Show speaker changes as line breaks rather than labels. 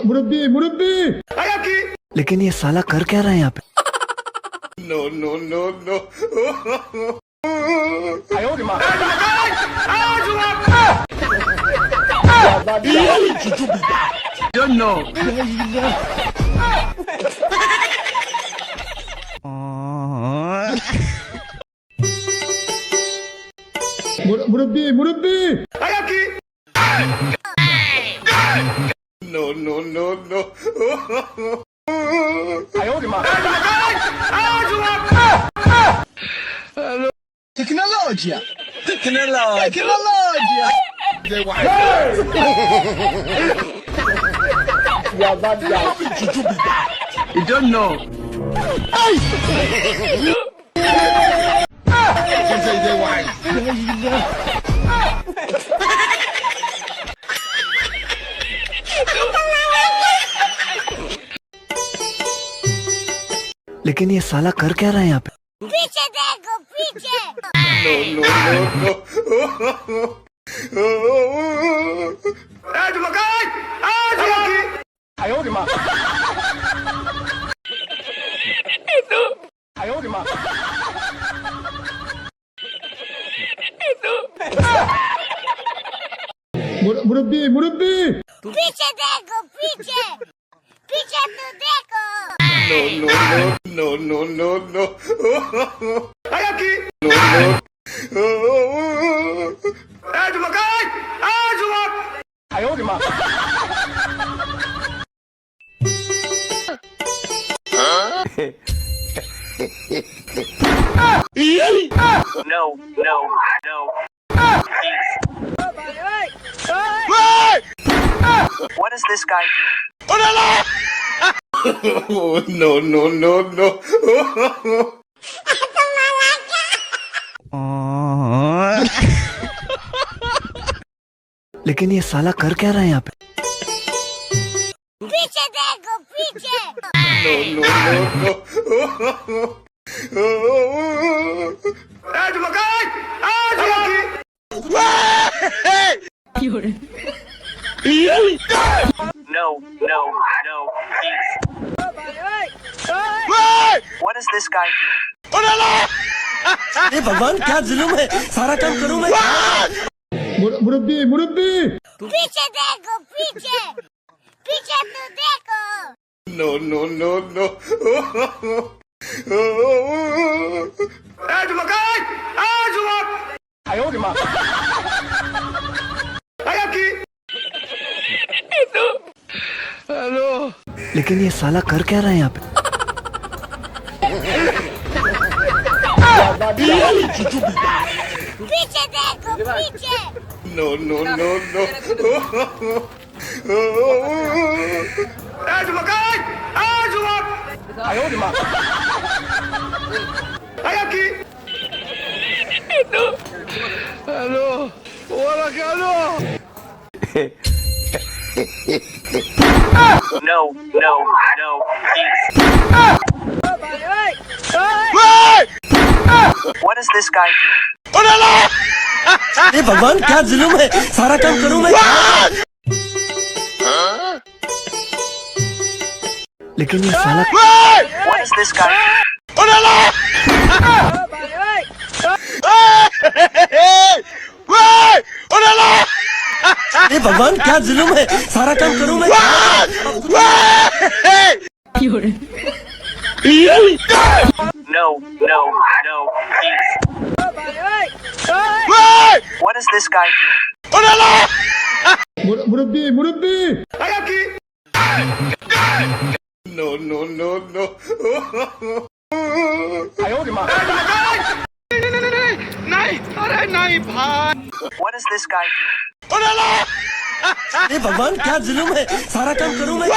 मुरब्बी मुरब्बी।
लेकिन ये साला कर क्या रहा है यहाँ पे?
मुरब्बी मुरब्बी।
Tecnologia! Tecnologia! You don't know.
लेकिन ये साला कर क्या रहा है यहाँ पे?
पीछे देखो पीछे।
मुरब्बी मुरब्बी।
पीछे देखो पीछे। पीछे तो देखो।
No. What is this guy doing?
लेकिन ये साला कर क्या रहा है यहाँ पे?
पीछे देखो पीछे।
No. What is this guy doing?
अरे भगवान क्या जुल्म है, सारा काम करूँ मैं?
मुरब्बी मुरब्बी।
पीछे देखो पीछे। पीछे तो देखो।
लेकिन ये साला कर क्या रहा है यहाँ पे?
पीछे देखो पीछे।
No. What is this guy doing?
अरे भगवान क्या जुल्म है, सारा काम करूँ मैं? लेकिन ये साला
What is this guy?
अरे भगवान क्या जुल्म है, सारा काम करूँ मैं?
No. What is this guy doing?
मुरब्बी मुरब्बी।
What is this guy doing?
अरे भगवान क्या जुल्म है, सारा काम करूँ मैं?